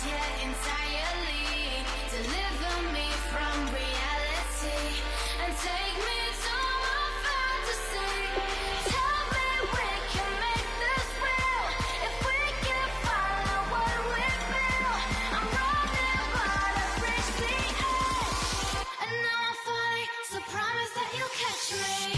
yeah, entirely. Deliver me from reality and take me to my fantasy. Tell me we can make this real if we can follow what we feel. I'm running but I've reached the edge, and now I'm falling, so promise that you'll catch me.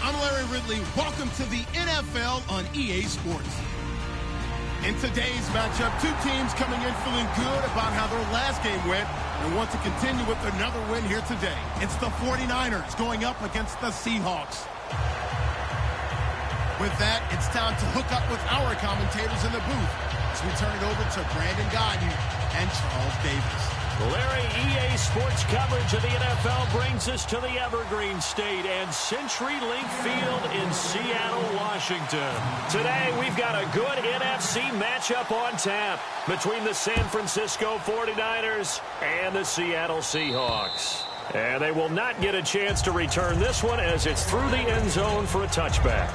I'm Larry Ridley. Welcome to the NFL on EA Sports. In today's matchup, two teams coming in feeling good about how their last game went and want to continue with another win here today. It's the 49ers going up against the Seahawks. With that, it's time to hook up with our commentators in the booth as we turn it over to Brandon Gaudin and Charles Davis. Larry, EA Sports coverage of the NFL brings us to the Evergreen State and CenturyLink Field in Seattle, Washington. Today, we've got a good NFC matchup on tap between the San Francisco 49ers and the Seattle Seahawks. And they will not get a chance to return this one as it's through the end zone for a touchback.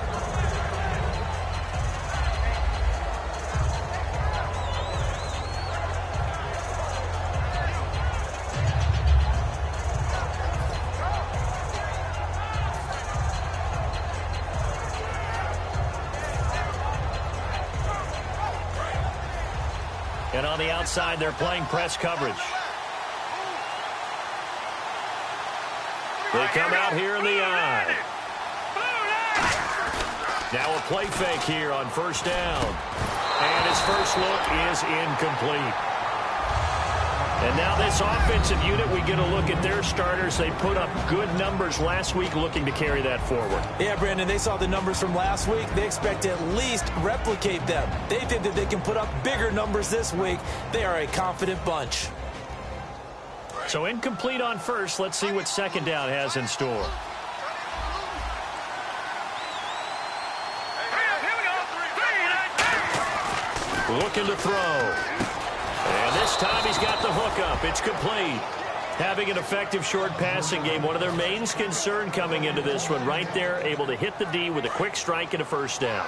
And on the outside, they're playing press coverage. They come out here in the eye. Now a play fake here on first down. And his first look is incomplete. And now this offensive unit, we get a look at their starters. They put up good numbers last week, looking to carry that forward. Yeah, Brandon, they saw the numbers from last week. They expect to at least replicate them. They think that they can put up bigger numbers this week. They are a confident bunch. So incomplete on first. Let's see what second down has in store. Looking to throw. And this time he's got the hook up. It's complete. Having an effective short passing game, one of their main concern coming into this one. Right there, able to hit the D with a quick strike and a first down.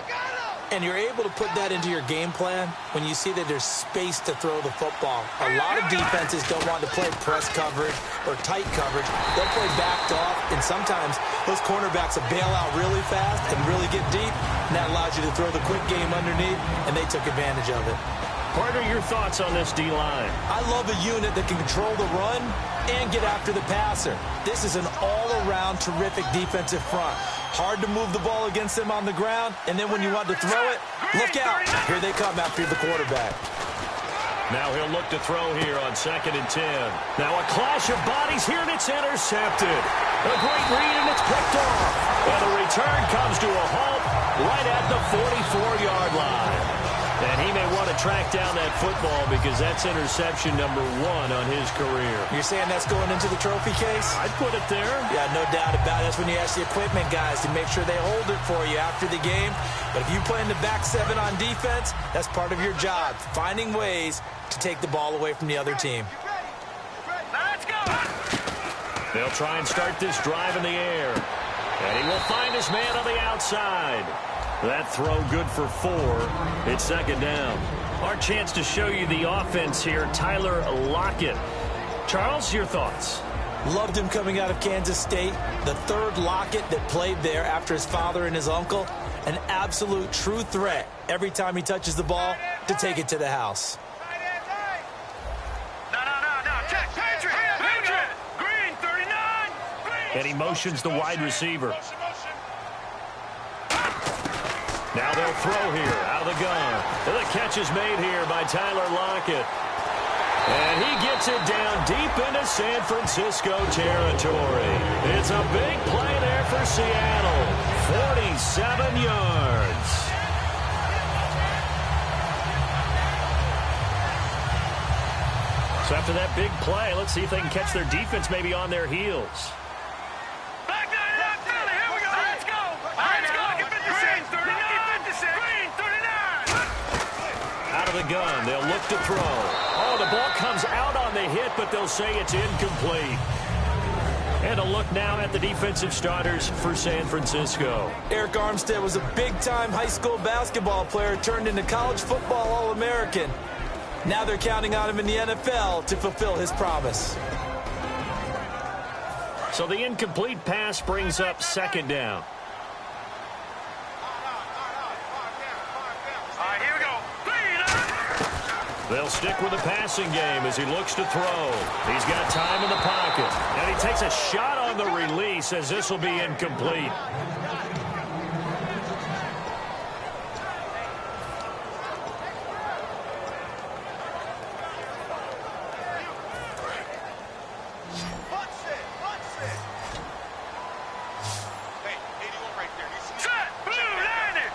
And you're able to put that into your game plan when you see that there's space to throw the football. A lot of defenses don't want to play press coverage or tight coverage. They'll play backed off, and sometimes those cornerbacks will bail out really fast and really get deep, and that allows you to throw the quick game underneath, and they took advantage of it. Partner, your thoughts on this D-line? I love a unit that can control the run and get after the passer. This is an all-around terrific defensive front. Hard to move the ball against them on the ground, and then when you want to throw it, look out. Here they come after the quarterback. Now he'll look to throw here on 2nd and 10. Now a clash of bodies here, and it's intercepted. A great read, and it's picked off. And the return comes to a halt right at the 44-yard line. And he may want to track down that football because that's interception number 1 on his career. You're saying that's going into the trophy case? I'd put it there. Yeah, no doubt about it. That's when you ask the equipment guys to make sure they hold it for you after the game. But if you play in the back 7 on defense, that's part of your job, finding ways to take the ball away from the other team. Let's go. They'll try and start this drive in the air. And he will find his man on the outside. That throw good for 4. It's 2nd down. Our chance to show you the offense here, Tyler Lockett. Charles, your thoughts? Loved him coming out of Kansas State. The 3rd Lockett that played there after his father and his uncle. An absolute true threat every time he touches the ball to take it to the house. No. Check. Patriot. Green, 39. And he motions the wide receiver. Now they'll throw here out of the gun. And the catch is made here by Tyler Lockett. And he gets it down deep into San Francisco territory. It's a big play there for Seattle. 47 yards. So after that big play, let's see if they can catch their defense maybe on their heels. The gun. They'll look to throw. Oh, the ball comes out on the hit, but they'll say it's incomplete. And a look now at the defensive starters for San Francisco. Eric Armstead was a big-time high school basketball player turned into college football All-American. Now they're counting on him in the NFL to fulfill his promise. So the incomplete pass brings up 2nd down. They'll stick with the passing game as he looks to throw. He's got time in the pocket. And he takes a shot on the release as this will be incomplete. Set, blue, landed.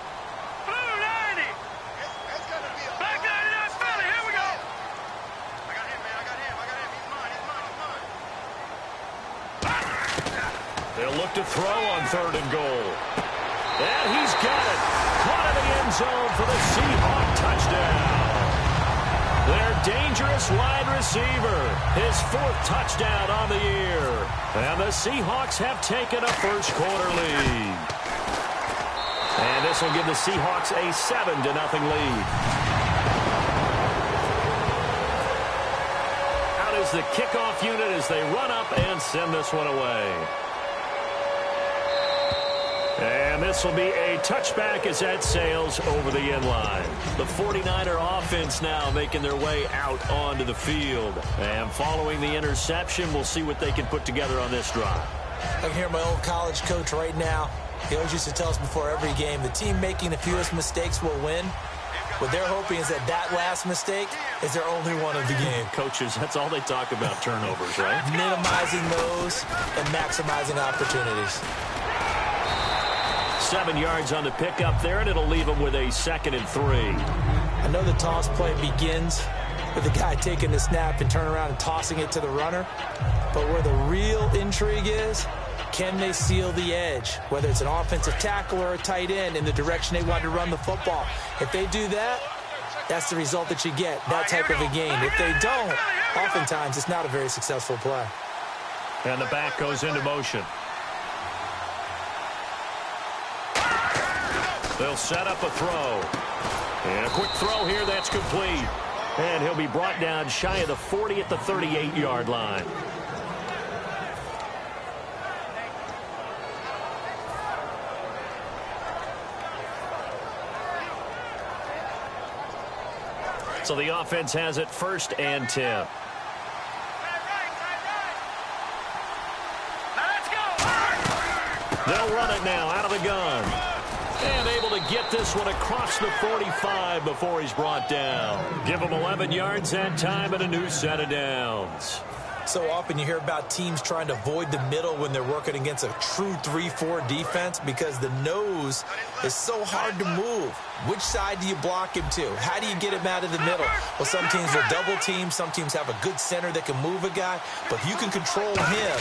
look to throw on 3rd and goal. And he's got it. Caught in the end zone for the Seahawk touchdown. Their dangerous wide receiver. His 4th touchdown on the year. And the Seahawks have taken a first-quarter lead. And this will give the Seahawks a 7-0 lead. Out is the kickoff unit as they run up and send this one away. And this will be a touchback as that sails over the end line. The 49er offense now making their way out onto the field. And following the interception, we'll see what they can put together on this drive. I can hear my old college coach right now. He always used to tell us before every game, the team making the fewest mistakes will win. What they're hoping is that that last mistake is their only one of the game. Coaches, that's all they talk about, turnovers, right? Minimizing those and maximizing opportunities. 7 yards on the pickup there, and it'll leave them with a 2nd and 3. I know the toss play begins with the guy taking the snap and turn around and tossing it to the runner. But where the real intrigue is, can they seal the edge? Whether it's an offensive tackle or a tight end in the direction they want to run the football. If they do that, that's the result that you get, that type of a game. If they don't, oftentimes it's not a very successful play. And the back goes into motion. They'll set up a throw. And a quick throw here, that's complete. And he'll be brought down shy of the 40 at the 38-yard line. So the offense has it 1st and 10. They'll run it now out of the gun. And able to get this one across the 45 before he's brought down. Give him 11 yards that time and a new set of downs. So often you hear about teams trying to avoid the middle when they're working against a true 3-4 defense because the nose is so hard to move. Which side do you block him to? How do you get him out of the middle? Well, some teams will double team. Some teams have a good center that can move a guy. But if you can control him,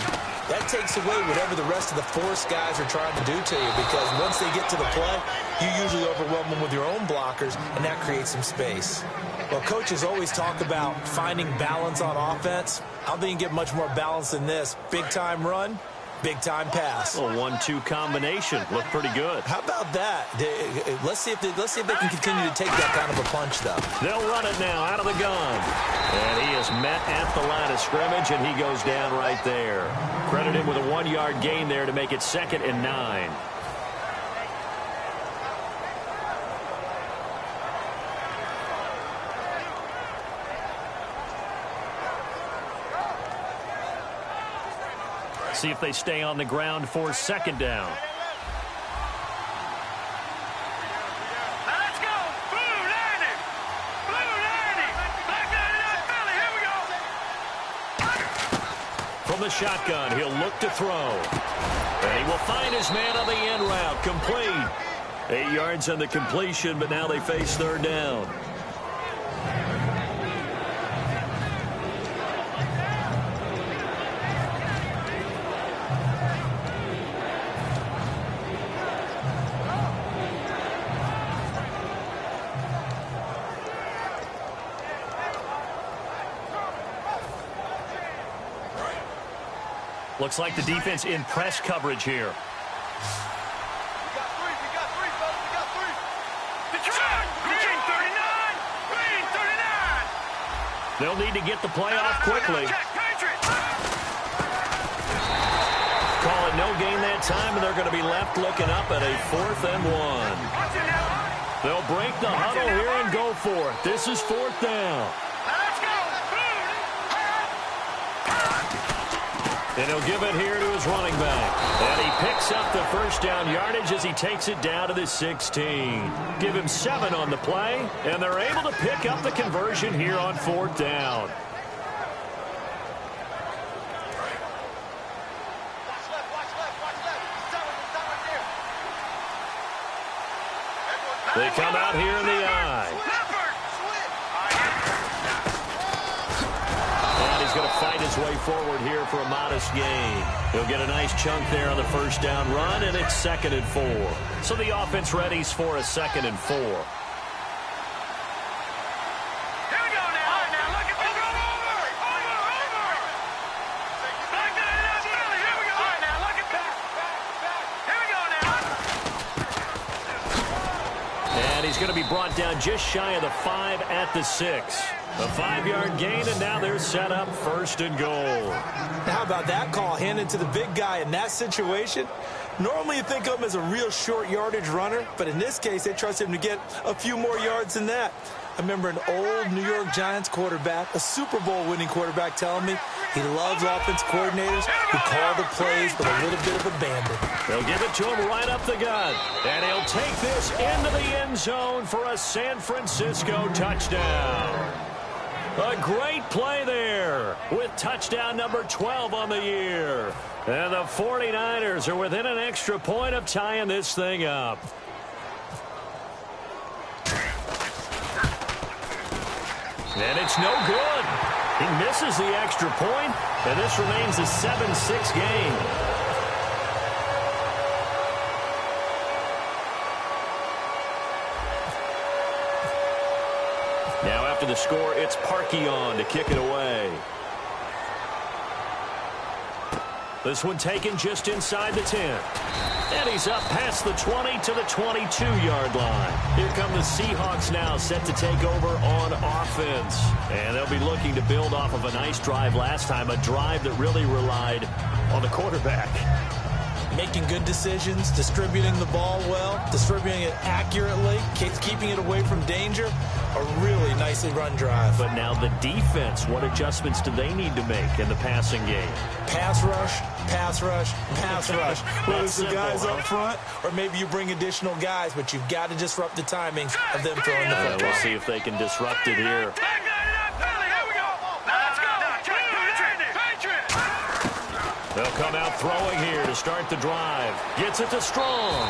that takes away whatever the rest of the force guys are trying to do to you because once they get to the play, you usually overwhelm them with your own blockers, and that creates some space. Well, coaches always talk about finding balance on offense. I don't think you get much more balance than this. Big-time run, big-time pass. A 1-2 combination. Looked pretty good. How about that? Let's see if they can continue to take that kind of a punch, though. They'll run it now out of the gun. And he is met at the line of scrimmage, and he goes down right there. Credit him with a 1-yard gain there to make it 2nd and 9. See if they stay on the ground for 2nd down. Let's go. Blue landing. Blue landing. Back down Philly. Here we go. From the shotgun, he'll look to throw. And he will find his man on the end route. Complete. 8 yards on the completion, but now they face 3rd down. Looks like the defense in press coverage here. We got three, fellas. We got three. Detroit, Green 39. Green 39. They'll need to get the play off quickly. Call it no gain that time, and they're going to be left looking up at a 4th and 1. They'll break the huddle here and go for it. This is 4th down. Let's go. And he'll give it here to his running back. And he picks up the 1st down yardage as he takes it down to the 16. Give him 7 on the play, and they're able to pick up the conversion here on 4th down. They come out here in the eye. And he's he's going to fight his way forward here for a modest gain. He'll get a nice chunk there on the first down run, and it's 2nd and 4. So the offense readies for a 2nd and 4. He's going to be brought down just shy of the 5 at the 6. A 5-yard gain, and now they're set up 1st and goal. How about that call handed to the big guy in that situation? Normally you think of him as a real short yardage runner, but in this case they trust him to get a few more yards than that. I remember an old New York Giants quarterback, a Super Bowl winning quarterback, telling me he loves offense coordinators who call the plays with a little bit of abandon. They'll give it to him right up the gut. And he'll take this into the end zone for a San Francisco touchdown. A great play there with touchdown number 12 on the year. And the 49ers are within an extra point of tying this thing up. And it's no good. He misses the extra point, and this remains a 7-6 game. Now after the score, it's Parkey on to kick it away. This one taken just inside the 10. And he's up past the 20 to the 22-yard line. Here come the Seahawks now set to take over on offense. And they'll be looking to build off of a nice drive last time, a drive that really relied on the quarterback. Making good decisions, distributing the ball well, distributing it accurately, keeping it away from danger. A really nicely run drive. But now the defense, what adjustments do they need to make in the passing game? Pass rush, pass rush, pass rush. Whether it's the guys up front or maybe you bring additional guys, but you've got to disrupt the timings of them throwing the football. We'll see if they can disrupt it here. They'll come out throwing here to start the drive. Gets it to Strong.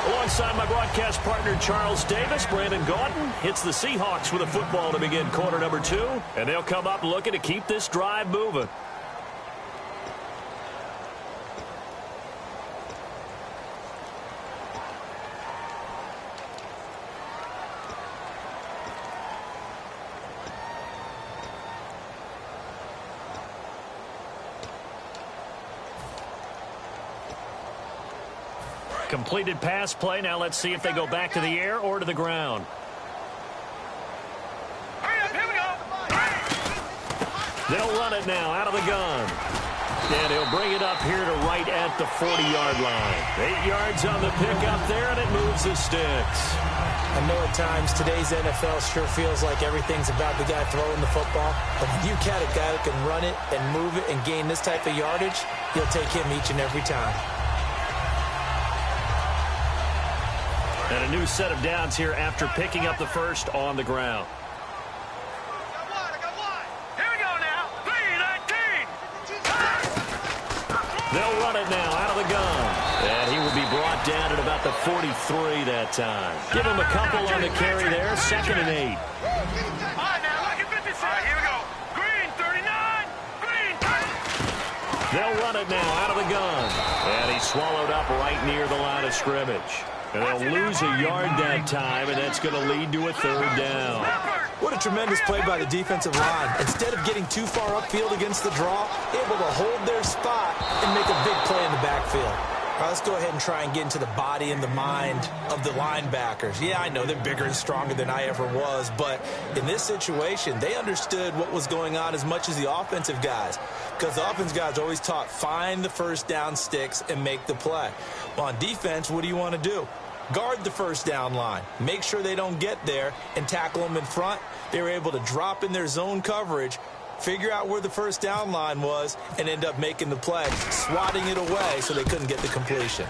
Alongside my broadcast partner, Charles Davis, Brandon Gaudin hits the Seahawks with a football to begin quarter number 2. And they'll come up looking to keep this drive moving. Completed pass play. Now let's see if they go back to the air or to the ground. They'll run it now out of the gun. And he'll bring it up here to right at the 40-yard line. 8 yards on the pickup there, and it moves the sticks. I know at times today's NFL sure feels like everything's about the guy throwing the football. But when you got a guy who can run it and move it and gain this type of yardage, you'll take him each and every time. And a new set of downs here after picking up the first on the ground. Here we go now. 3-19. They'll run it now out of the gun. And he will be brought down at about the 43 that time. Give him a couple on the carry there. 2nd and 8. All right, now look at 56. All right, here we go. Green, 39. Green, 30. They'll run it now out of the gun. And he's swallowed up right near the line of scrimmage. And they'll lose a yard that time, and that's going to lead to a 3rd down. What a tremendous play by the defensive line. Instead of getting too far upfield against the draw, able to hold their spot and make a big play in the backfield. All right, let's go ahead and try and get into the body and the mind of the linebackers. Yeah, I know they're bigger and stronger than I ever was, but in this situation, they understood what was going on as much as the offensive guys, because the offensive guys always taught find the first down sticks and make the play. Well, on defense, what do you want to do? Guard the first down line. Make sure they don't get there and tackle them in front. They were able to drop in their zone coverage, figure out where the first down line was, and end up making the play, swatting it away so they couldn't get the completion.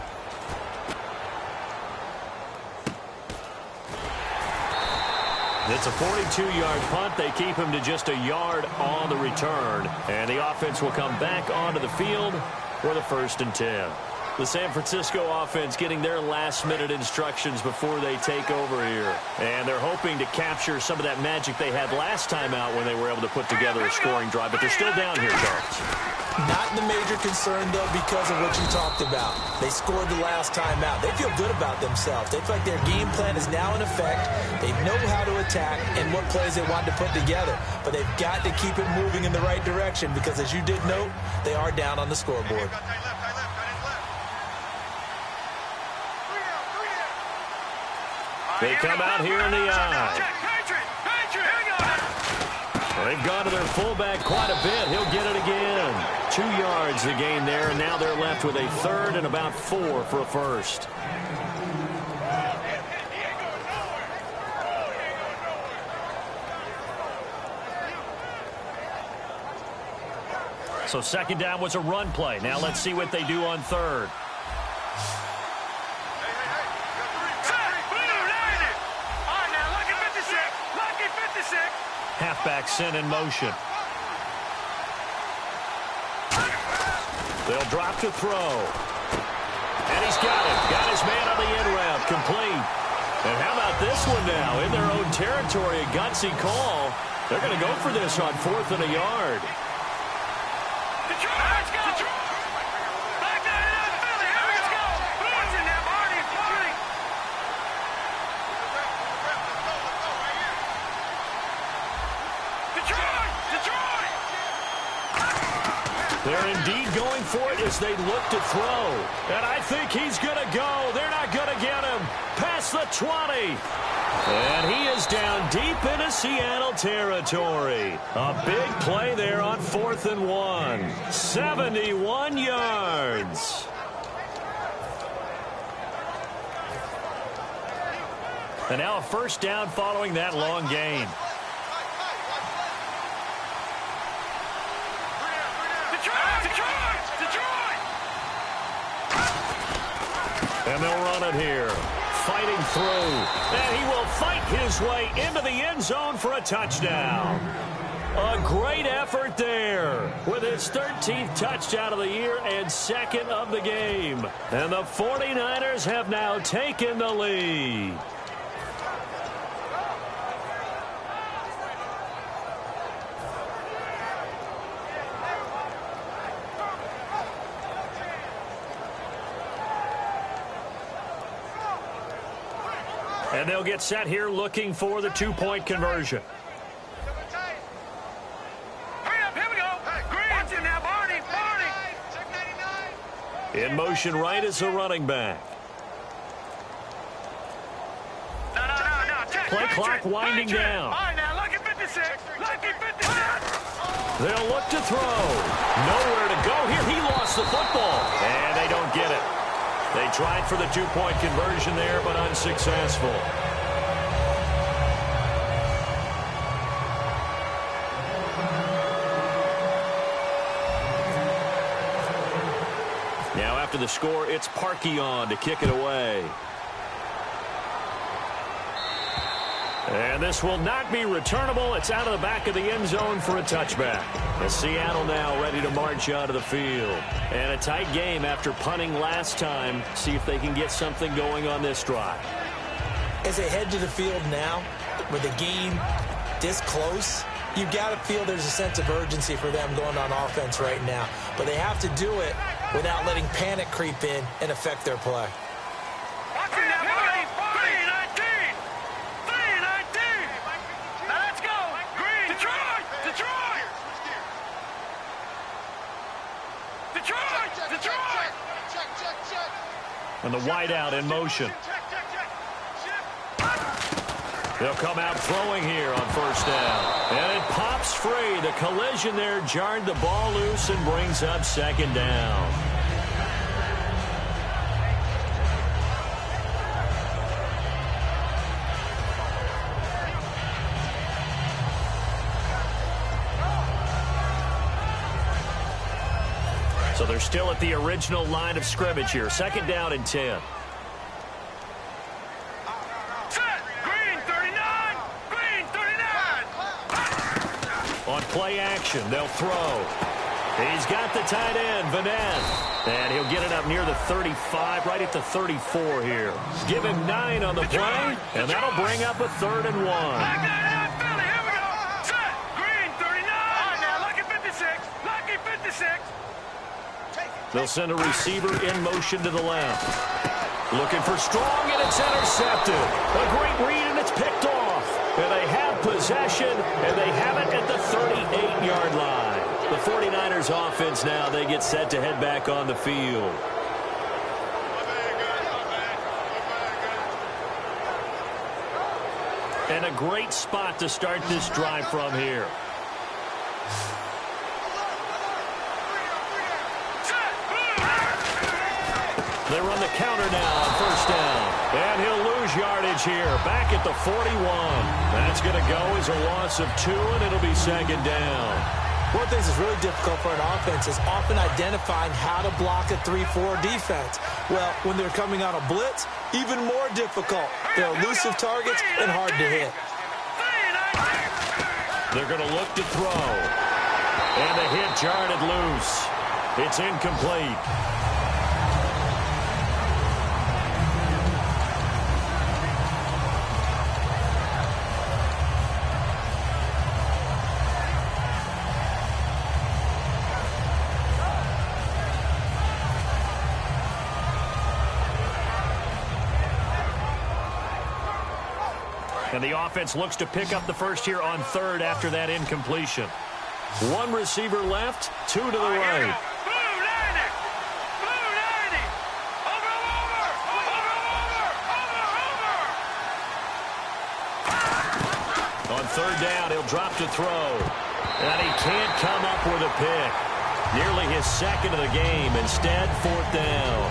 It's a 42-yard punt. They keep him to just a yard on the return. And the offense will come back onto the field for the 1st and 10. The San Francisco offense getting their last-minute instructions before they take over here. And they're hoping to capture some of that magic they had last time out when they were able to put together a scoring drive. But they're still down here, Charles. Not the major concern, though, because of what you talked about. They scored the last time out. They feel good about themselves. They feel like their game plan is now in effect. They know how to attack and what plays they want to put together. But they've got to keep it moving in the right direction because, as you did note, they are down on the scoreboard. They come out here in the eye. They've gone to their fullback quite a bit. He'll get it again. 2 yards the gain there, and now they're left with a third and about 4 for a first. So second down was a run play. Now let's see what they do on third. Halfback sent in motion. They'll drop to throw. And he's got it. Got his man on the in route. Complete. And how about this one now? In their own territory, a gutsy call. They're going to go for this on 4th and a yard. They're indeed going for it as they look to throw. And I think he's going to go. They're not going to get him. Past the 20. And he is down deep into Seattle territory. A big play there on 4th and 1. 71 yards. And now a first down following that long gain. And they'll run it here. Fighting through. And he will fight his way into the end zone for a touchdown. A great effort there with his 13th touchdown of the year and 2nd of the game. And the 49ers have now taken the lead. And they'll get set here looking for the 2-point conversion. In motion right is the running back. Play clock winding down. They'll look to throw. Nowhere to go here. He lost the football. And they don't get it. They tried for the 2-point conversion there, but unsuccessful. Now after the score, it's Parkey on to kick it away. And this will not be returnable. It's out of the back of the end zone for a touchback. As Seattle now ready to march out of the field. And a tight game after punting last time. See if they can get something going on this drive. As they head to the field now, with the game this close, you've got to feel there's a sense of urgency for them going on offense right now. But they have to do it without letting panic creep in and affect their play. And the wideout in motion. They'll come out throwing here on first down. And it pops free. The collision there jarred the ball loose and brings up 2nd down. So they're still at the original line of scrimmage here. 2nd down and 10. On play action, they'll throw. He's got the tight end, Vanette. And he'll get it up near the 35, right at the 34 here. Give him 9 on the play, and that'll bring up a 3rd and 1. Here we go. Set. Green, 39. All right, now, lucky 56. Lucky 56. They'll send a receiver in motion to the left. Looking for Strong, and it's intercepted. A great read, and it's picked off. And they have possession, and they have it at the 38-yard line. The 49ers offense now, they get set to head back on the field. And a great spot to start this drive from here. They run the counter now on 1st down. And he'll lose yardage here. Back at the 41. That's going to go as a loss of 2, and it'll be 2nd down. One of the things that's really difficult for an offense is often identifying how to block a 3-4 defense. Well, when they're coming on a blitz, even more difficult. They're elusive targets and hard to hit. They're going to look to throw. And the hit jarred it loose. It's incomplete. And the offense looks to pick up the first here on 3rd after that incompletion. 1 receiver left, 2 to the right. Blue 90. Blue 90. Over. On 3rd down, he'll drop to throw. And he can't come up with a pick. Nearly his 2nd of the game. Instead, 4th down.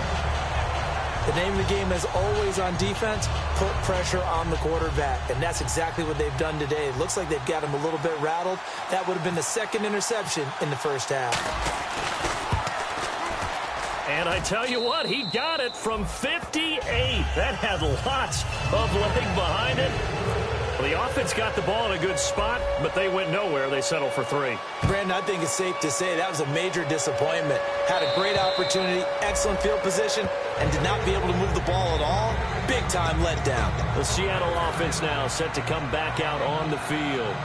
The name of the game is always on defense, put pressure on the quarterback. And that's exactly what they've done today. It looks like they've got him a little bit rattled. That would have been the 2nd interception in the 1st half. And I tell you what, he got it from 58. That had lots of leg behind it. Well, the offense got the ball in a good spot, but they went nowhere. They settled for 3. Brandon, I think it's safe to say that was a major disappointment. Had a great opportunity, excellent field position, and did not be able to move the ball at all. Big-time letdown. The Seattle offense now set to come back out on the field.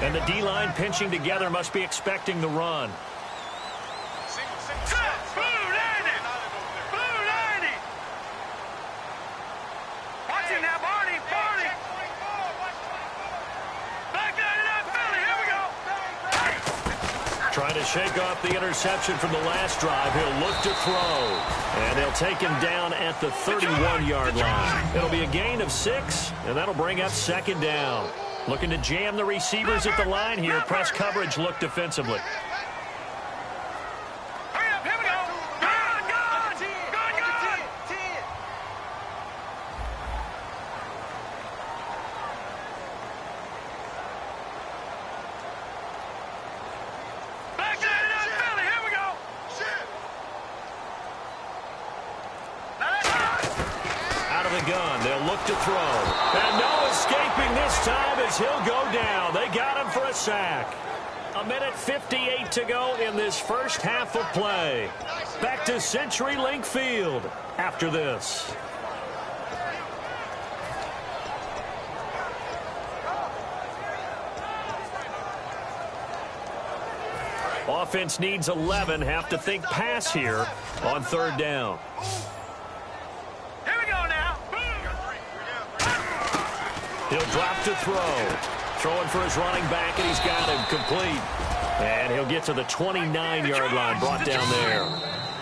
And the D-line pinching together must be expecting the run. Trying to shake off the interception from the last drive. He'll look to throw. And they'll take him down at the 31-yard line. It'll be a gain of 6, and that'll bring up 2nd down. Looking to jam the receivers at the line here. Press coverage look defensively. Hurry up, here we go. Good. Back to Philly, here we go. Out of the gun, they'll look to throw. And no escaping this time as he'll go down. They got him for a sack. 1:58 to go in this first half of play. Back to CenturyLink Field after this. Offense needs 11. Have to think pass here on 3rd down. Here we go now. He'll drop to throw. Throwing for his running back, and he's got him complete. And he'll get to the 29-yard line, brought down there.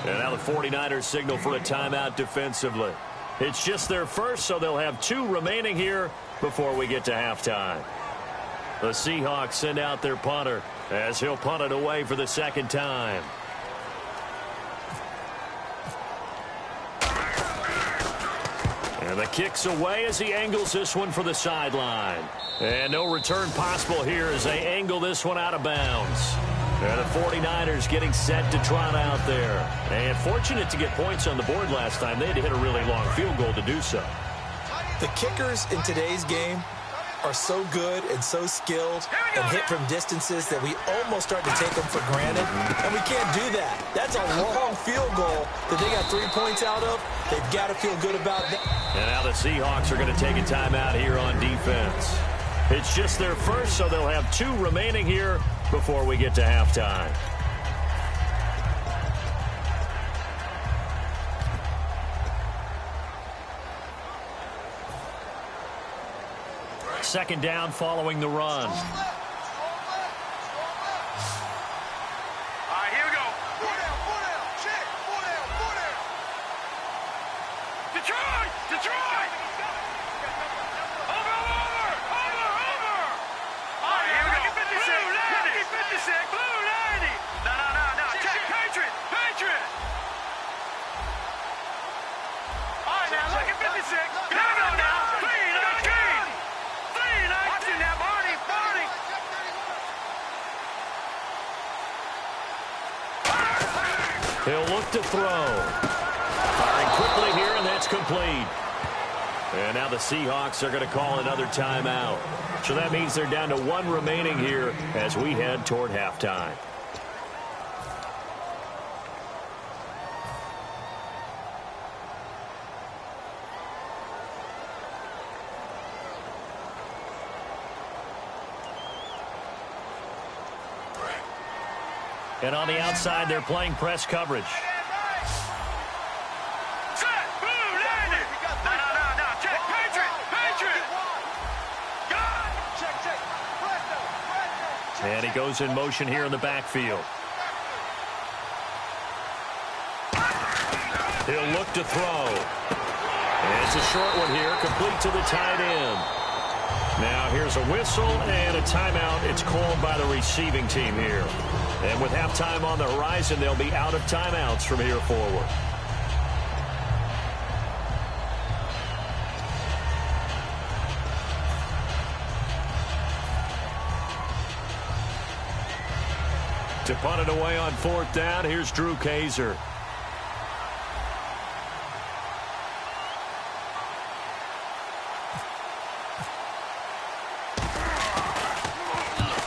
And now the 49ers signal for a timeout defensively. It's just their first, so they'll have 2 remaining here before we get to halftime. The Seahawks send out their punter as he'll punt it away for the 2nd time. And the kick's away as he angles this one for the sideline. And no return possible here as they angle this one out of bounds. And the 49ers getting set to trot out there. And fortunate to get points on the board last time. They had to hit a really long field goal to do so. The kickers in today's game are so good and so skilled and hit from distances that we almost start to take them for granted, and we can't do that. That's a long field goal that they got 3 points out of. They've got to feel good about that. And now the Seahawks are going to take a timeout here on defense. It's just their first, so they'll have 2 remaining here before we get to halftime. Second down following the run. All right, here we go. 4 down. Check. 4 down. Detroit. Over. All right, here we go. 56. Blue 90. No. Check. Patriot. All right, now look at 56. No, now. Clean. Watching that, Barney. He'll look to throw. Firing quickly here, and that's complete. And now the Seahawks are going to call another timeout. So that means they're down to 1 remaining here as we head toward halftime. And on the outside, they're playing press coverage. Set. Blue 90. No. Check. Patriot. Check. And he goes in motion here in the backfield. He'll look to throw. And it's a short one here, complete to the tight end. Now here's a whistle and a timeout. It's called by the receiving team here. And with halftime on the horizon, they'll be out of timeouts from here forward. To punt it away on 4th down, here's Drew Kaiser.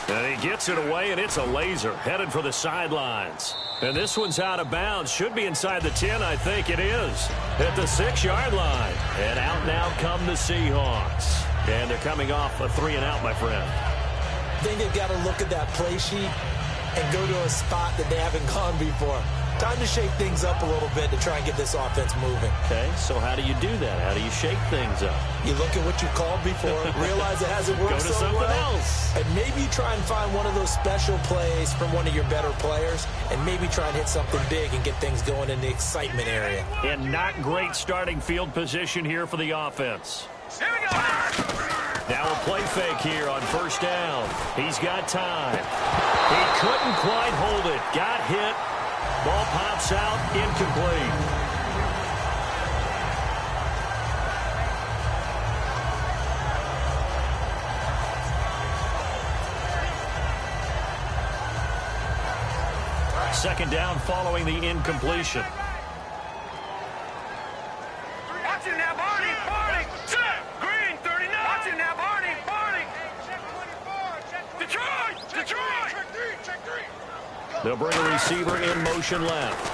And he gets it away, and it's a laser headed for the sidelines. And this one's out of bounds. Should be inside the 10. I think it is. At the 6-yard line. And out now come the Seahawks. And they're coming off a 3-and-out, my friend. I think they've got to look at that play sheet and go to a spot that they haven't gone before. Time to shake things up a little bit to try and get this offense moving. Okay, so how do you do that? How do you shake things up? You look at what you called before, realize it hasn't worked Go to so something well, else. and maybe try and find one of those special plays from one of your better players, and maybe try and hit something big and get things going in the excitement area. And not great starting field position here for the offense. Here we go. Now a play fake here on 1st down. He's got time. He couldn't quite hold it. Got hit. Ball pops out, incomplete. Second down following the incompletion. Watching now, Barney. Set. Green 39. Watching now, Barney. Detroit. Check 3. They'll bring a receiver in motion left.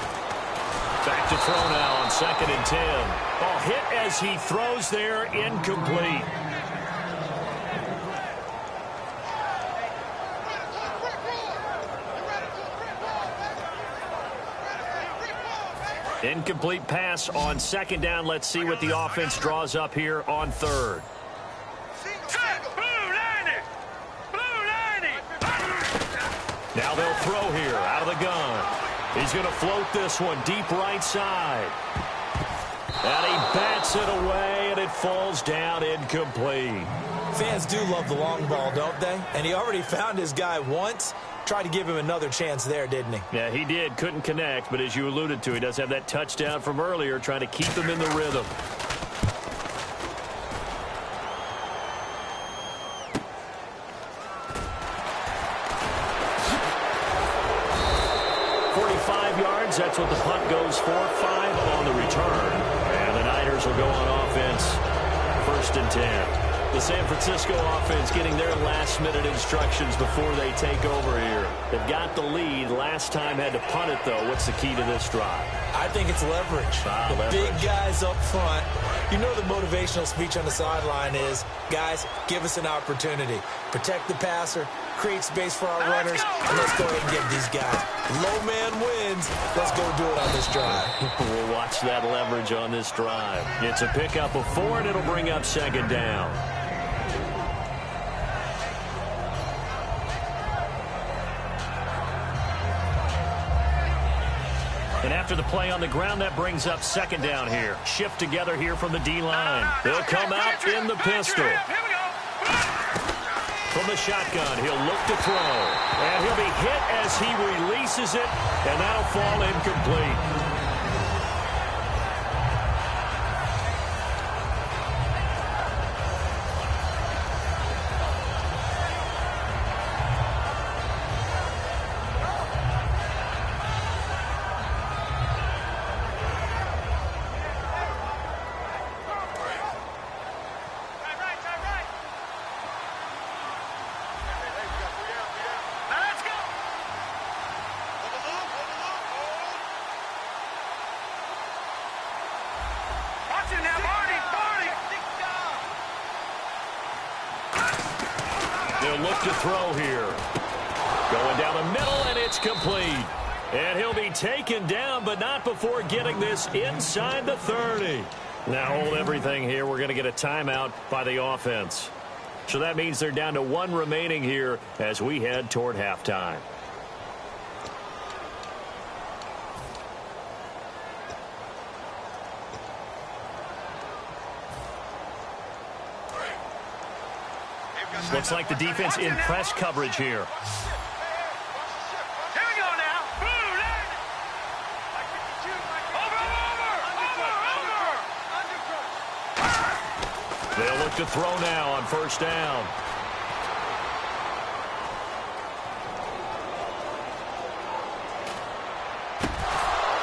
Back to throw now on 2nd and 10. Ball hit as he throws there, incomplete. Incomplete pass on 2nd down. Let's see what the offense draws up here on 3rd. Now they'll throw here out of the gun. He's going to float this one deep right side. And he bats it away, and it falls down incomplete. Fans do love the long ball, don't they? And he already found his guy once. Tried to give him another chance there, didn't he? Yeah, he did. Couldn't connect, but as you alluded to, he does have that touchdown from earlier, trying to keep him in the rhythm. That's what the punt goes for. 5 on the return. And the Niners will go on offense. 1st and 10. The San Francisco offense getting their last-minute instructions before they take over here. They've got the lead. Last time had to punt it, though. What's the key to this drive? I think it's leverage. The big guys up front. You know the motivational speech on the sideline is, guys, give us an opportunity. Protect the passer, create space for our runners, and let's go ahead and get these guys. Low man wins. Let's go do it on this drive. We'll watch that leverage on this drive. It's a pickup of 4, and it'll bring up second down. And after the play on the ground, that brings up second down here. Shift together here from the D-line. They'll come out in the pistol. From the shotgun, he'll look to throw. And he'll be hit as he releases it, and that'll fall incomplete. They'll look to throw here. Going down the middle, and it's complete. And he'll be taken down, but not before getting this inside the 30. Now hold everything here. We're going to get a timeout by the offense. So that means they're down to 1 remaining here as we head toward halftime. Looks like the defense in press coverage here. Here we go now. Boom, over. They'll look to throw now on first down.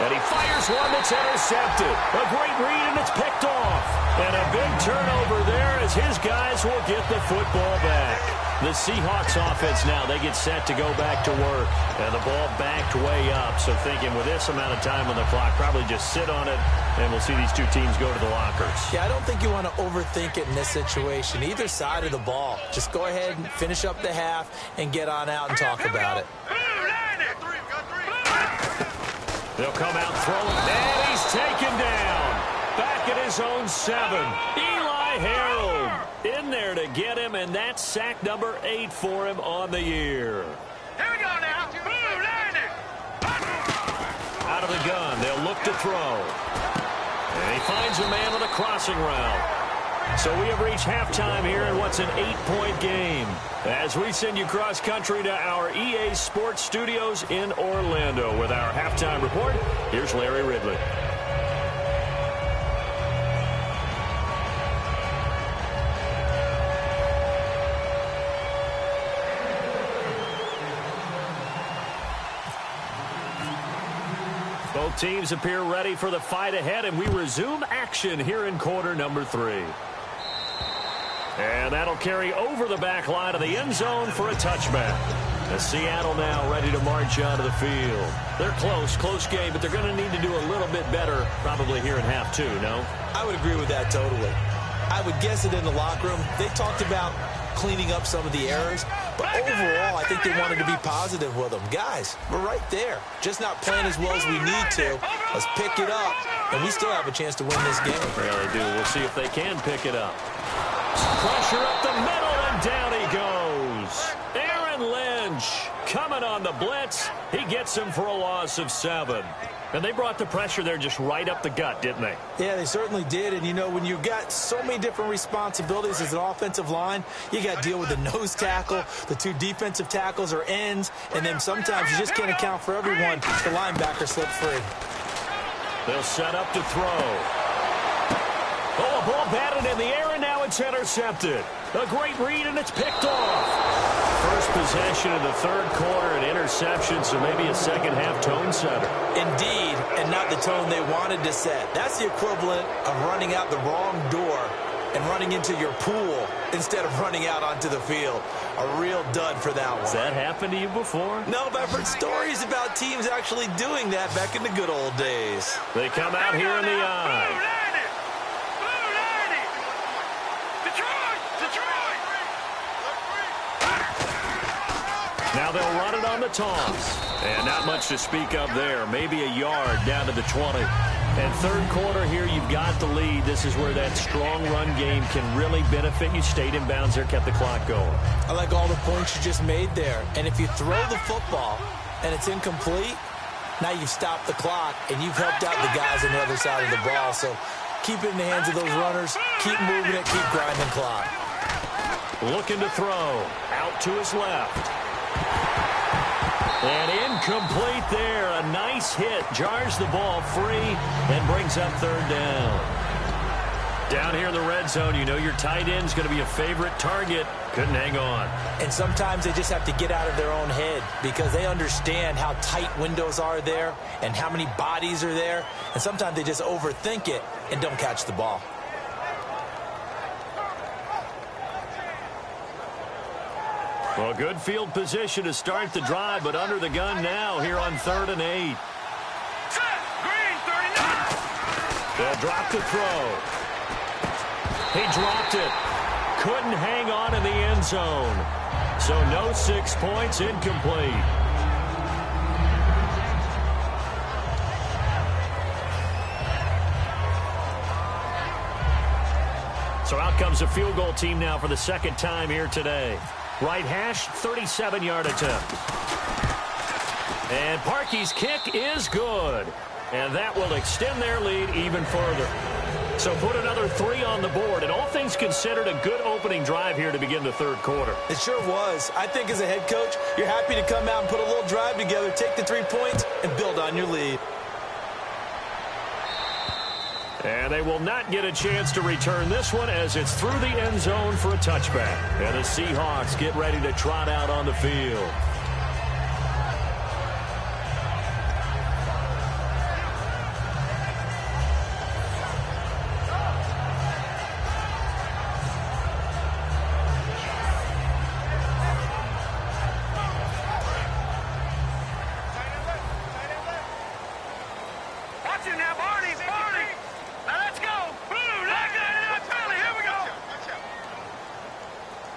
And he fires one that's intercepted. A great read, and it's picked off. And a big turnover there as his guys will get the football back. The Seahawks offense now, they get set to go back to work. And the ball backed way up. So thinking with this amount of time on the clock, probably just sit on it, and we'll see these two teams go to the lockers. Yeah, I don't think you want to overthink it in this situation. Either side of the ball. Just go ahead and finish up the half and get on out and talk about it. They'll come out throwing, and he's taken down. Back at his own 7. Eli Harold in there to get him, and that's sack number 8 for him on the year. Here we go now. Boom, landing. Out of the gun, they'll look to throw. And he finds a man on the crossing route. So we have reached halftime here in what's an 8-point game. As we send you cross-country to our EA Sports Studios in Orlando with our halftime report, here's Larry Ridley. Both teams appear ready for the fight ahead, and we resume action here in quarter number 3. And that'll carry over the back line of the end zone for a touchback. As Seattle now ready to march onto the field. They're close game, but they're going to need to do a little bit better probably here in half 2, no? I would agree with that totally. I would guess it in the locker room. They talked about cleaning up some of the errors, but overall, I think they wanted to be positive with them. Guys, we're right there. Just not playing as well as we need to. Let's pick it up, and we still have a chance to win this game. Really do. We'll see if they can pick it up. Pressure up the middle, and down he goes. Aaron Lynch coming on the blitz. He gets him for a loss of 7. And they brought the pressure there just right up the gut, didn't they? Yeah, they certainly did. And, you know, when you've got so many different responsibilities as an offensive line, you got to deal with the nose tackle, the 2 defensive tackles or ends, and then sometimes you just can't account for everyone. The linebacker slipped free. They'll set up to throw. Oh, a ball batted in the air, and now it's intercepted. A great read, and it's picked off. First possession of the 3rd quarter, an interception, so maybe a second-half tone setter. Indeed, and not the tone they wanted to set. That's the equivalent of running out the wrong door and running into your pool instead of running out onto the field. A real dud for that one. Has that happened to you before? No, but I've heard stories about teams actually doing that back in the good old days. They come out here in the eye. Blue 90. Detroit. Now they'll run it on the toss. And not much to speak of there. Maybe a yard down to the 20. And third quarter here, you've got the lead. This is where that strong run game can really benefit you. Stayed in bounds there, kept the clock going. I like all the points you just made there. And if you throw the football and it's incomplete, now you've stopped the clock and you've helped out the guys on the other side of the ball. So keep it in the hands of those runners. Keep moving it. Keep grinding clock. Looking to throw. Out to his left. And incomplete there. A nice hit. Jars the ball free and brings up third down. Down here in the red zone, you know your tight end's going to be a favorite target. Couldn't hang on. And sometimes they just have to get out of their own head because they understand how tight windows are there and how many bodies are there. And sometimes they just overthink it and don't catch the ball. Well, good field position to start the drive, but under the gun now here on 3rd and 8. Set. Green 39. They'll drop the throw. He dropped it. Couldn't hang on in the end zone. So no 6 points, incomplete. So out comes a field goal team now for the second time here today. Right hash, 37-yard attempt. And Parkey's kick is good. And that will extend their lead even further. So put another 3 on the board. And all things considered, a good opening drive here to begin the third quarter. It sure was. I think as a head coach, you're happy to come out and put a little drive together, take the 3 points, and build on your lead. And they will not get a chance to return this one as it's through the end zone for a touchback. And the Seahawks get ready to trot out on the field. Watch it now, Barney. Now let's go. Blue 90. Philly. Here we go.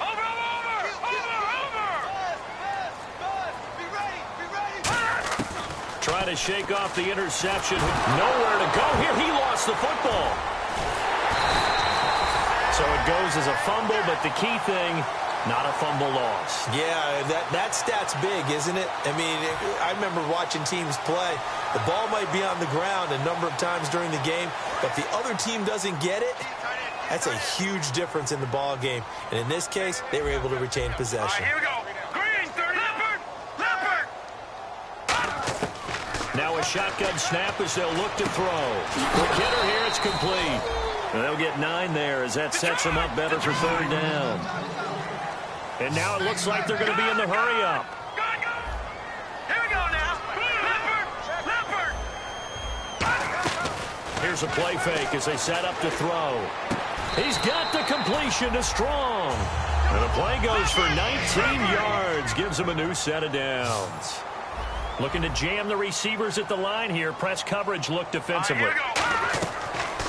Over. Trying to shake off the interception. Nowhere to go here. He lost the football. So it goes as a fumble, but the key thing, not a fumble loss. Yeah, that stat's big, isn't it? I mean, I remember watching teams play. The ball might be on the ground a number of times during the game, but if the other team doesn't get it, that's a huge difference in the ball game. And in this case, they were able to retain All right, possession. here we go. Green 30. Leopard. Now a shotgun snap as they'll look to throw. Quick hitter here, it's complete. And they'll get 9 there as that sets them up better for third down. And now it looks like they're going to be in the hurry-up. Go. Here we go now. Leopard. Here's a play fake as they set up to throw. He's got the completion to Strong. And the play goes for 19 yards. Gives him a new set of downs. Looking to jam the receivers at the line here. Press coverage look defensively. Here we go.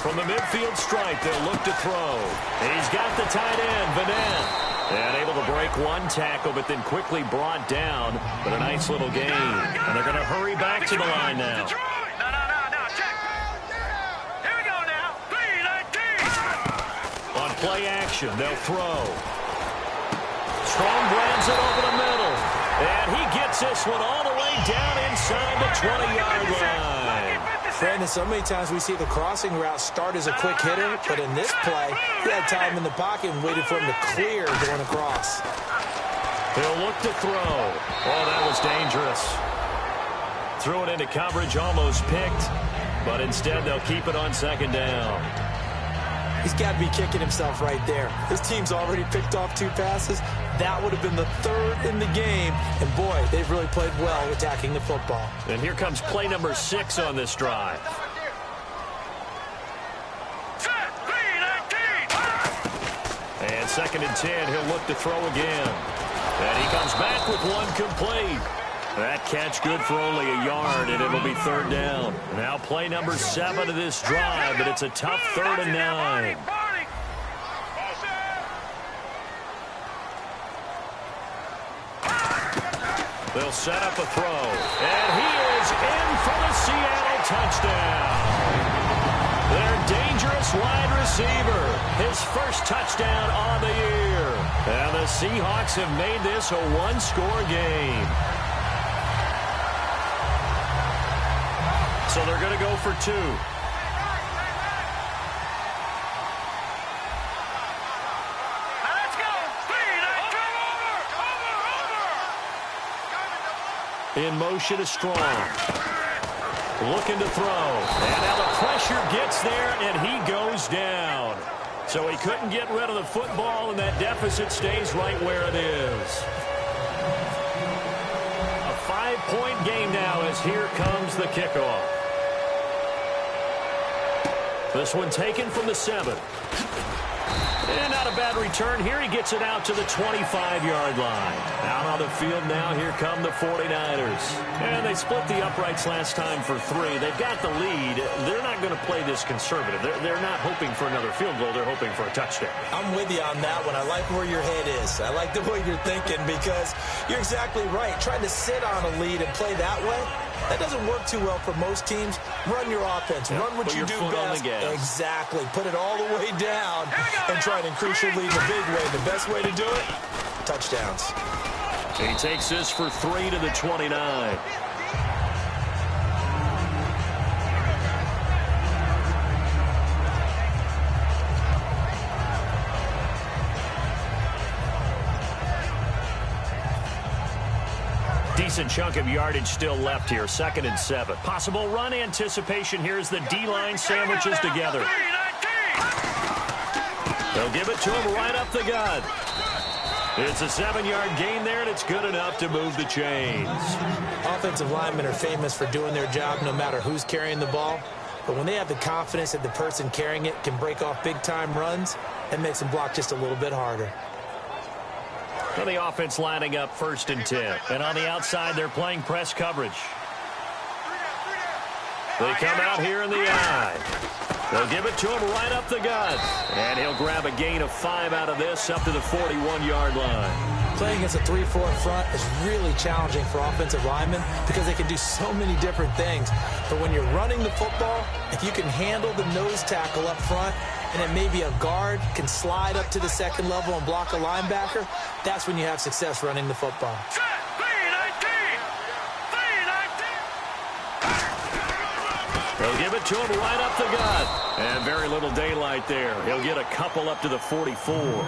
From the midfield stripe, they'll look to throw. He's got the tight end, Vanette. And able to break one tackle, but then quickly brought down. But a nice little gain. And they're going to hurry back to the line now. Detroit. No. Check. Here we go now. 3-19. On play action, they'll throw. Strong brands it over the middle. And he gets this one all the way down inside the 20-yard line. Brandon, so many times we see the crossing route start as a quick hitter, but in this play, he had time in the pocket and waited for him to clear going across. He'll look to throw. Oh, that was dangerous. Threw it into coverage, almost picked, but instead they'll keep it on second down. He's got to be kicking himself right there. His team's already picked off 2 passes. That would have been the 3rd in the game. And, boy, they've really played well attacking the football. And here comes play number 6 on this drive. Set. 3-19. 2nd and 10. He'll look to throw again. And he comes back with one complete. That catch good for only a yard, and it'll be 3rd down. Now play number 7 of this drive, but it's a tough 3rd and 9. They'll set up a throw, and he is in for the Seattle touchdown. Their dangerous wide receiver, his first touchdown on the year. And the Seahawks have made this a one-score game. So they're going to go for 2. In motion is Strong. Looking to throw. And now the pressure gets there, and he goes down. So he couldn't get rid of the football, and that deficit stays right where it is. A 5-point game now as here comes the kickoff. This one taken from the 7. And not a bad return here. He gets it out to the 25-yard line. Out on the field now, here come the 49ers. And they split the uprights last time for 3. They've got the lead. They're not going to play this conservative. They're not hoping for another field goal. They're hoping for a touchdown. I'm with you on that one. I like where your head is. I like the way you're thinking because you're exactly right. Trying to sit on a lead and play that way, that doesn't work too well for most teams. Run your offense. Yep. Run what you do best. Exactly. Put it all the way down and try and increase your lead in a big way. The best way to do it, touchdowns. He takes this for 3 to the 29. Decent chunk of yardage still left here. 2nd and 7. Possible run anticipation. Here's the D-line sandwiches together. They'll give it to him right up the gut. It's a 7-yard gain there, and it's good enough to move the chains. Offensive linemen are famous for doing their job no matter who's carrying the ball. But when they have the confidence that the person carrying it can break off big-time runs, that makes them block just a little bit harder. So the offense lining up 1st and 10. And on the outside, they're playing press coverage. They come out here in the eye. They'll give it to him right up the gut. And he'll grab a gain of 5 out of this up to the 41-yard line. Playing against a 3-4 front is really challenging for offensive linemen because they can do so many different things. But when you're running the football, if you can handle the nose tackle up front, and then maybe a guard can slide up to the 2nd level and block a linebacker, that's when you have success running the football. They'll give it to him right up the gut. And very little daylight there. He'll get a couple up to the 44.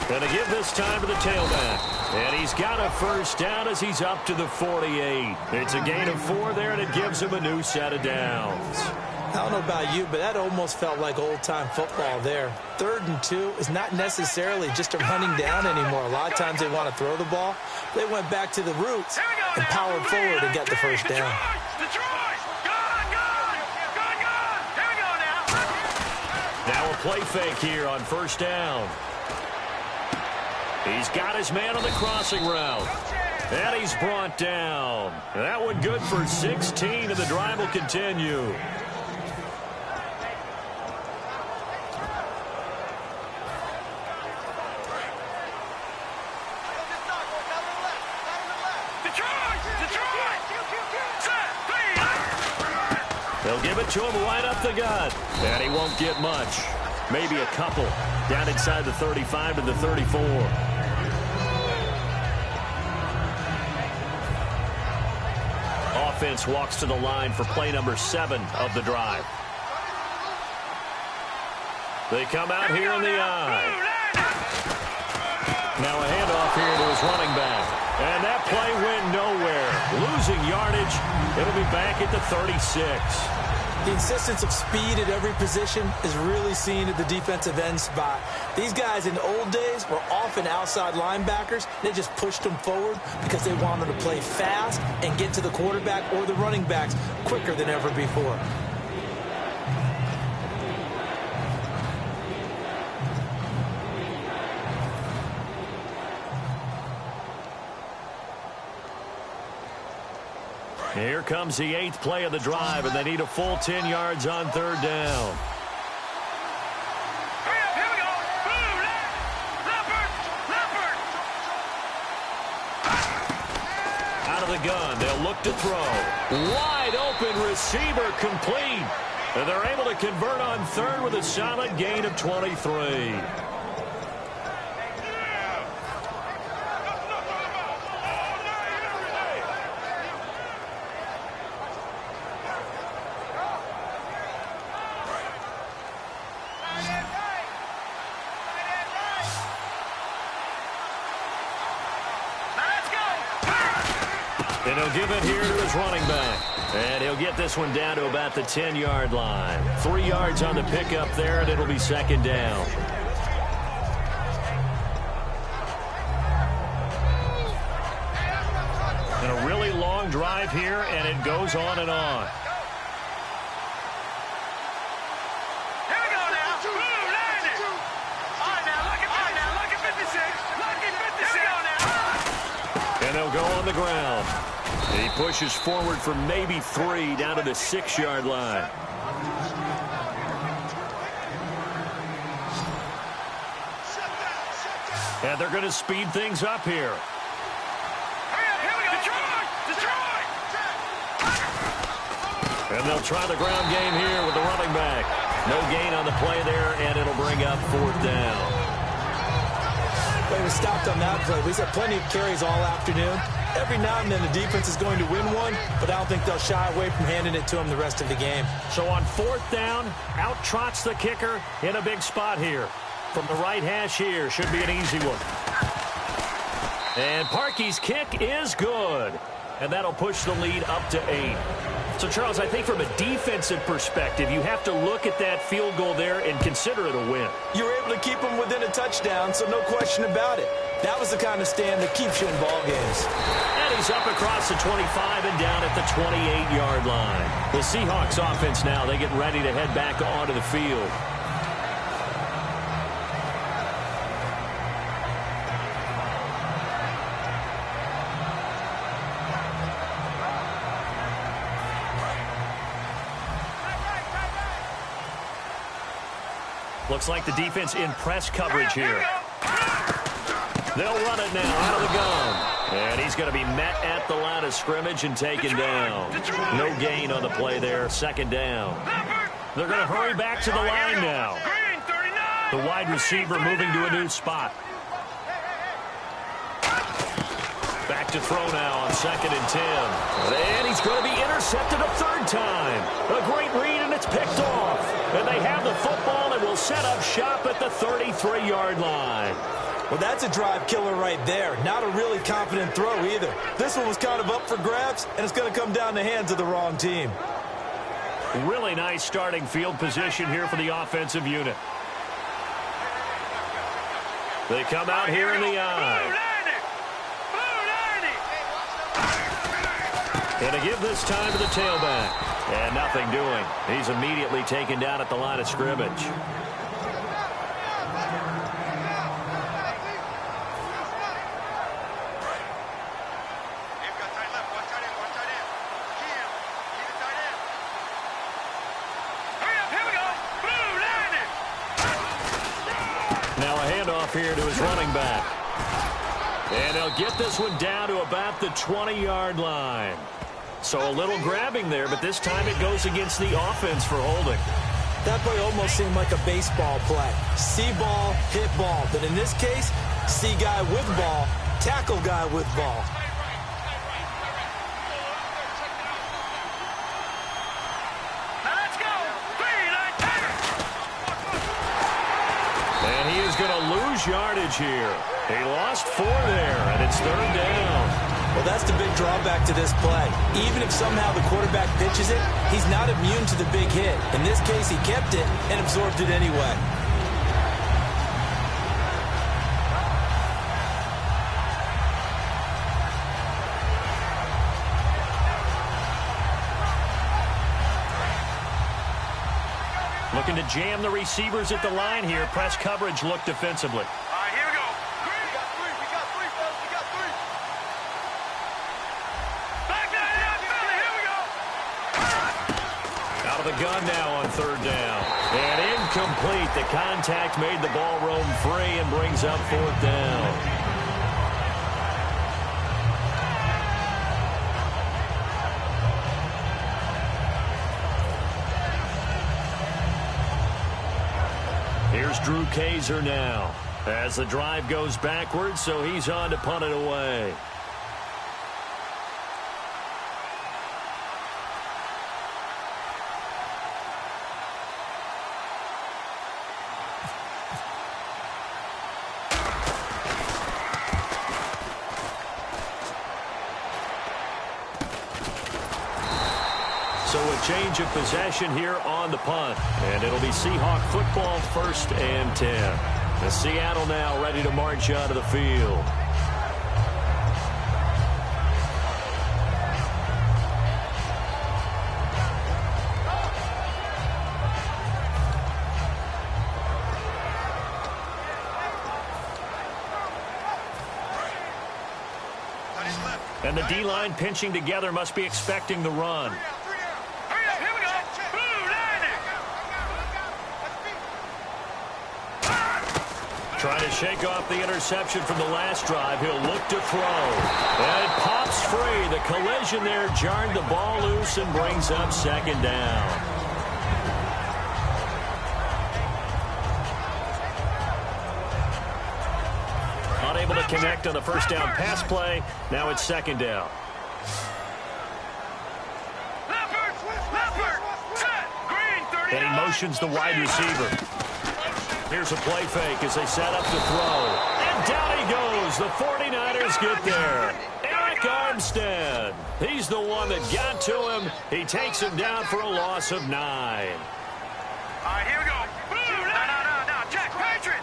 Going to give this time to the tailback. And he's got a 1st down as he's up to the 48. It's a gain of 4 there, and it gives him a new set of downs. I don't know about you, but that almost felt like old-time football there. 3rd and 2 is not necessarily just a running down anymore. A lot of times they want to throw the ball. They went back to the roots and powered forward and got the 1st down. Now a play fake here on 1st down. He's got his man on the crossing route. And he's brought down. That one good for 16, and the drive will continue. They'll give it to him right up the gut. And he won't get much. Maybe a couple. Down inside the 35 to the 34. Offense walks to the line for play number 7 of the drive. They come out here in the eye. Now a handoff here to his running back. And that play went nowhere. Losing yardage. It'll be back at the 36. The insistence of speed at every position is really seen at the defensive end spot. These guys in the old days were often outside linebackers. They just pushed them forward because they wanted to play fast and get to the quarterback or the running backs quicker than ever before. Here comes the 8th play of the drive, and they need a full 10 yards on 3rd down. Here we go. Blue, leopard. Out of the gun, they'll look to throw. Wide open receiver complete. And they're able to convert on 3rd with a solid gain of 23. And he'll give it here to his running back. And he'll get this one down to about the 10-yard line. 3 yards on the pickup there, and it'll be 2nd down. And a really long drive here, and it goes on and on. Here we go now. Blue, land it. All right, now, look at 56. Look at 56. Here we go now. And they'll go on the ground. He pushes forward for maybe 3 down to the 6-yard line. And they're going to speed things up here. Here we go. Detroit. And they'll try the ground game here with the running back. No gain on the play there, and it'll bring up 4th down. They were stopped on that play. We've had plenty of carries all afternoon. Every now and then the defense is going to win one, but I don't think they'll shy away from handing it to him the rest of the game. So on 4th down, out trots the kicker in a big spot here. From the right hash here, should be an easy one. And Parkey's kick is good. And that'll push the lead up to 8. So, Charles, I think from a defensive perspective, you have to look at that field goal there and consider it a win. You were able to keep them within a touchdown, so no question about it. That was the kind of stand that keeps you in ball games. And he's up across the 25 and down at the 28-yard line. The Seahawks offense now, they get ready to head back onto the field. Looks like the defense in press coverage here. They'll run it now out of the gun. And he's going to be met at the line of scrimmage and taken down. No gain on the play there. 2nd down. They're going to hurry back to the line now. The wide receiver moving to a new spot. Back to throw now on 2nd and 10. And he's going to be intercepted a 3rd time. A great read, and it's picked off. And they have the football and will set up shop at the 33-yard line. Well, that's a drive killer right there. Not a really confident throw either. This one was kind of up for grabs, and it's going to come down the hands of the wrong team. Really nice starting field position here for the offensive unit. They come out here in the eye. And to give this time to the tailback. And nothing doing. He's immediately taken down at the line of scrimmage. Now a handoff here to his running back. And they'll get this one down to about the 20-yard line. So a little grabbing there, but this time it goes against the offense for holding. That play almost seemed like a baseball play. See ball, hit ball. But in this case, see guy with ball, tackle guy with ball. And he is going to lose lose yardage here. He lost 4 there, and it's 3rd down. Well, that's the big drawback to this play. Even if somehow the quarterback pitches it, he's not immune to the big hit. In this case, he kept it and absorbed it anyway. Looking to jam the receivers at the line here. Press coverage look defensively. All right, here we go. We got three, fellas. We got 3. Back down, Philly. Here we go. Out of the gun now on 3rd down. And incomplete. The contact made the ball roam free and brings up 4th down. Here's Drew Kaiser now as the drive goes backwards, so he's on to punt it away. So a change of possession here on the punt. And it'll be Seahawk football 1st and 10. The Seattle now ready to march out of the field. And the D-line pinching together must be expecting the run. Trying to shake off the interception from the last drive. He'll look to throw. And it pops free. The collision there jarred the ball loose and brings up 2nd down. Unable to connect on the 1st down pass play. Now it's 2nd down. And he motions the wide receiver. Here's a play fake as they set up to throw. And down he goes. The 49ers get there. Eric Armstead. He's the one that got to him. He takes him down for a loss of 9. All right, here we go. No. Check. Patriot.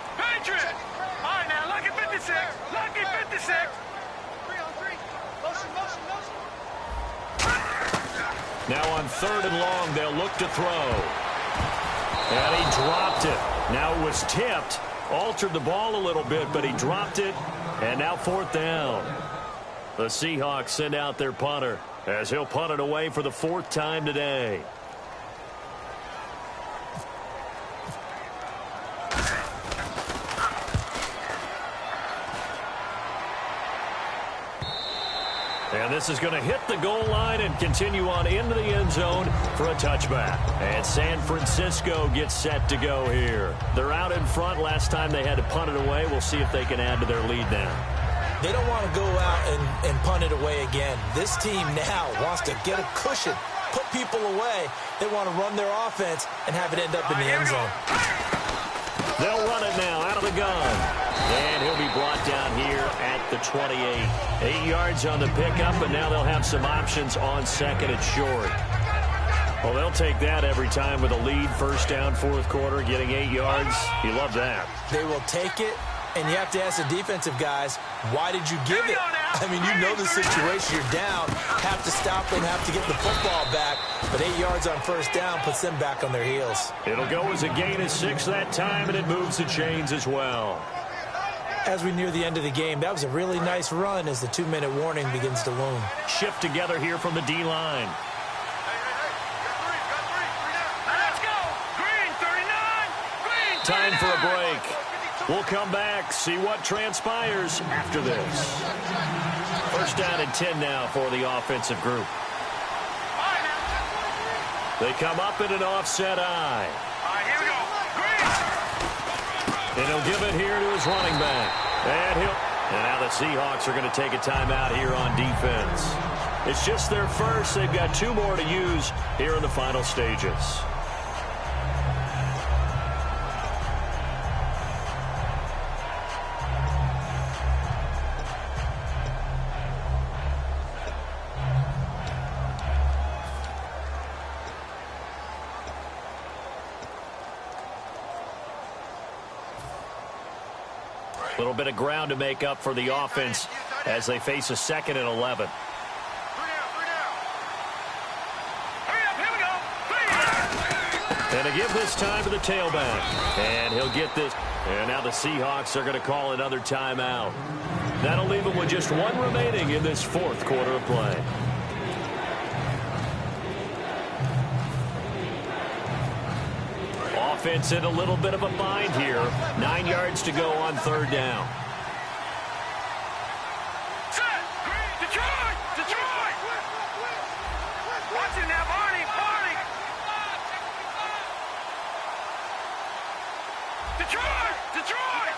All right, now, lucky 56. Lucky 56. 3 on 3. Motion. Now on 3rd and long, they'll look to throw. And he dropped it. Now it was tipped, altered the ball a little bit, but he dropped it, and now 4th down. The Seahawks send out their punter as he'll punt it away for the 4th time today. And this is going to hit the goal line and continue on into the end zone for a touchback. And San Francisco gets set to go here. They're out in front. Last time they had to punt it away. We'll see if they can add to their lead now. They don't want to go out and punt it away again. This team now wants to get a cushion, put people away. They want to run their offense and have it end up in the end zone. They'll run it now out of the gun. And he'll be brought down here at the 28. 8 yards on the pickup, and now they'll have some options on 2nd and short. Well, they'll take that every time with a lead. 1st down, 4th quarter, getting 8 yards. You love that. They will take it, and you have to ask the defensive guys, why did you give it? I mean, you know the situation. You're down, have to stop them, have to get the football back. But 8 yards on 1st down puts them back on their heels. It'll go as a gain of 6 that time, and it moves the chains as well. As we near the end of the game, that was a really nice run as the 2-minute warning begins to loom. Shift together here from the D-line. Let's go. Green, 39. Green, 39. Time for a break. We'll come back, see what transpires after this. 1st down and 10 now for the offensive group. They come up in an offset eye. All right, here we go. And he'll give it here to his running back. And now the Seahawks are going to take a timeout here on defense. It's just their first. They've got 2 more to use here in the final stages. A little bit of ground to make up for the offense as they face a 2nd and 11. And to give this time to the tailback. And he'll get this. And now the Seahawks are going to call another timeout. That'll leave them with just one remaining in this 4th quarter of play. Offense in a little bit of a bind here. 9 yards to go on 3rd down. Detroit! Detroit! Watch him now, Barney! Barney! Detroit! Detroit!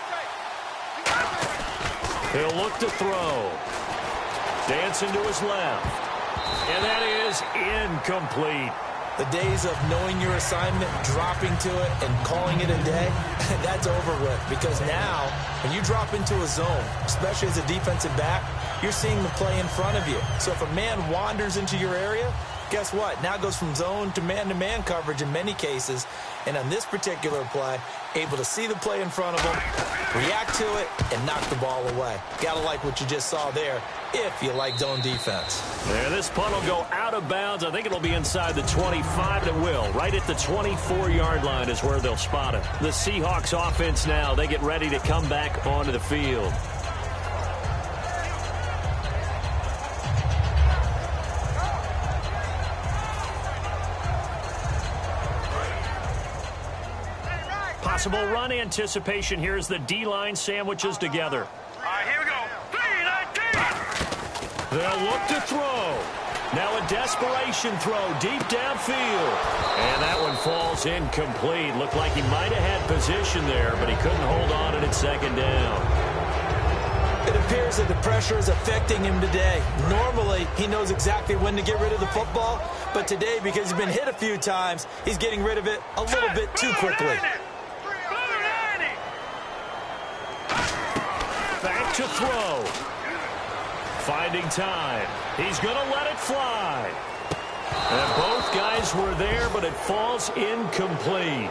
He'll look to throw. Dancing to his left. And that is incomplete. The days of knowing your assignment, dropping to it, and calling it a day, that's over with. Because now, when you drop into a zone, especially as a defensive back, you're seeing the play in front of you. So if a man wanders into your area, guess what? Now it goes from zone to man coverage in many cases. And on this particular play, able to see the play in front of him, react to it, and knock the ball away. Gotta like what you just saw there, if you like zone defense. And this punt will go out of bounds. I think it'll be inside the 25, and it will. Right at the 24-yard line is where they'll spot it. The Seahawks offense now, they get ready to come back onto the field. Possible run anticipation here as the D-line sandwiches together. All right, here we go. 3-19. They'll look to throw. Now a desperation throw deep downfield. And that one falls incomplete. Looked like he might have had position there, but he couldn't hold on and it's 2nd down. It appears that the pressure is affecting him today. Normally, he knows exactly when to get rid of the football, but today, because he's been hit a few times, he's getting rid of it a little bit too quickly. Back to throw. Finding time. He's going to let it fly. And both guys were there, but it falls incomplete.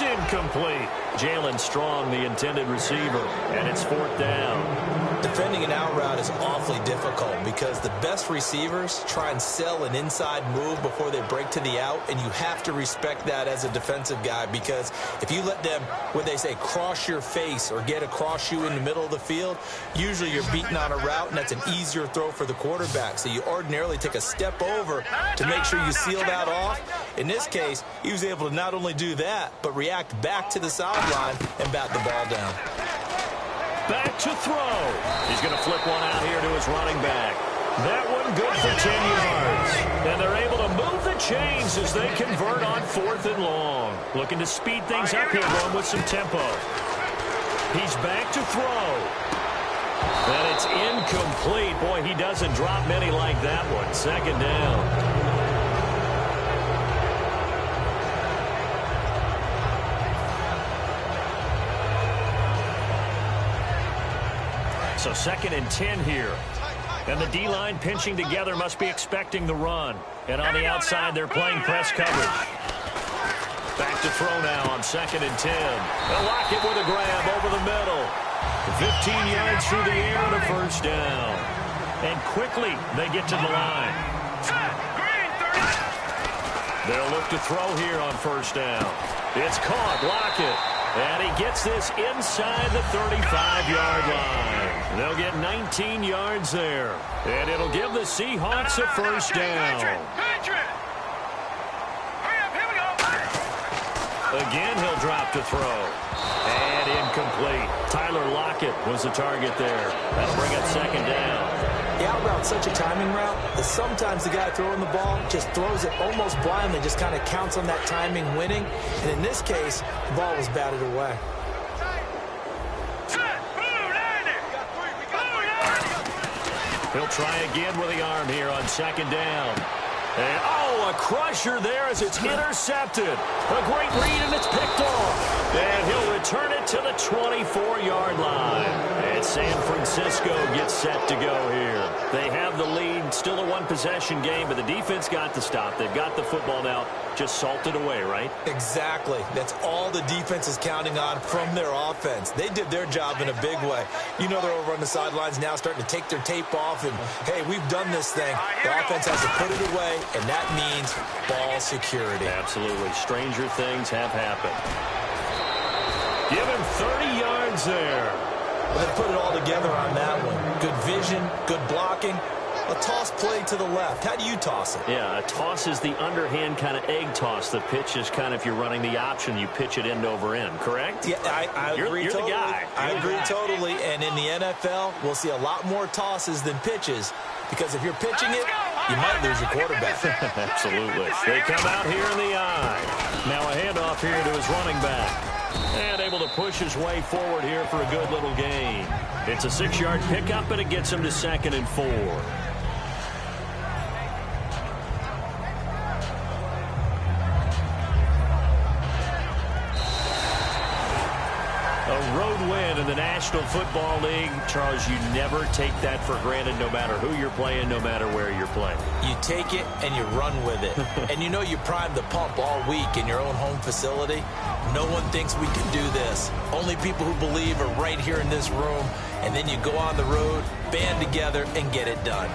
Incomplete. Jalen Strong, the intended receiver, and it's 4th down. Defending an out route is awfully difficult because the best receivers try and sell an inside move before they break to the out, and you have to respect that as a defensive guy because if you let them, what they say, cross your face or get across you in the middle of the field, usually you're beaten on a route, and that's an easier throw for the quarterback. So you ordinarily take a step over to make sure you seal that off. In this case, he was able to not only do that, but react back to the sideline and bat the ball down. Back to throw. He's going to flip one out here to his running back. That one good for 10 yards. And they're able to move the chains as they convert on 4th and long. Looking to speed things up here, going with some tempo. He's back to throw. And it's incomplete. Boy, he doesn't drop many like that one. 2nd down. So 2nd and 10 here. And the D-line pinching together must be expecting the run. And on the outside, they're playing press coverage. Back to throw now on 2nd and 10. They'll lock it with a grab over the middle. 15 yards through the air and a 1st down. And quickly, they get to the line. They'll look to throw here on 1st down. It's caught. Lockett. And he gets this inside the 35-yard line. They'll get 19 yards there. And it'll give the Seahawks a 1st down. Again, he'll drop to throw. And incomplete. Tyler Lockett was the target there. That'll bring up 2nd down. The out route's such a timing route that sometimes the guy throwing the ball just throws it almost blindly, just kind of counts on that timing winning. And in this case, the ball was batted away. He'll try again with the arm here on second down. And, oh, a crusher there as it's intercepted. A great read, and it's picked off. And he'll return it to the 24-yard line. And San Francisco gets set to go here. They have the lead, still a one-possession game, but the defense got to stop. They've got the football now, just salted away, right? Exactly. That's all the defense is counting on from their offense. They did their job in a big way. You know, they're over on the sidelines now starting to take their tape off, and, hey, we've done this thing. The offense has to put it away, and that means ball security. Absolutely. Stranger things have happened. Give him 30 yards there. Well, they put it all together on that one. Good vision, good blocking. A toss play to the left. How do you toss it? Yeah, a toss is the underhand kind of egg toss. The pitch is kind of, if you're running the option, you pitch it end over end, correct? Yeah, I agree totally. The guy. I agree totally. And in the NFL, we'll see a lot more tosses than pitches, because if you're pitching it, you might lose your quarterback. Absolutely. They come out here in the eye. Now a handoff here to his running back. And able to push his way forward here for a good little gain. It's a 6-yard pickup, and it gets him to 2nd and 4. A road win in the National Football League. Charles, you never take that for granted, no matter who you're playing, no matter where you're playing. You take it and you run with it. And you know you primed the pump all week in your own home facility. No one thinks we can do this. Only people who believe are right here in this room. And then you go on the road, band together, and get it done.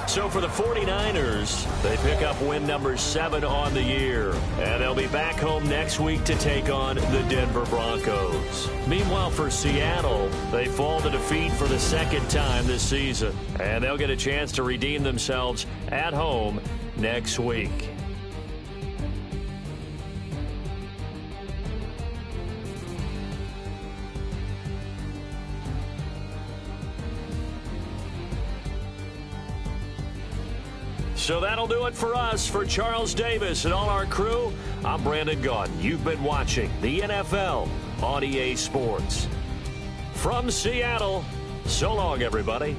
So for the 49ers, they pick up win number 7 on the year. And they'll be back home next week to take on the Denver Broncos. Meanwhile, for Seattle, they fall to defeat for the 2nd time this season. And they'll get a chance to redeem themselves at home next week. So that'll do it for us. For Charles Davis and all our crew, I'm Brandon Gaudin. You've been watching the NFL on EA Sports. From Seattle, so long, everybody.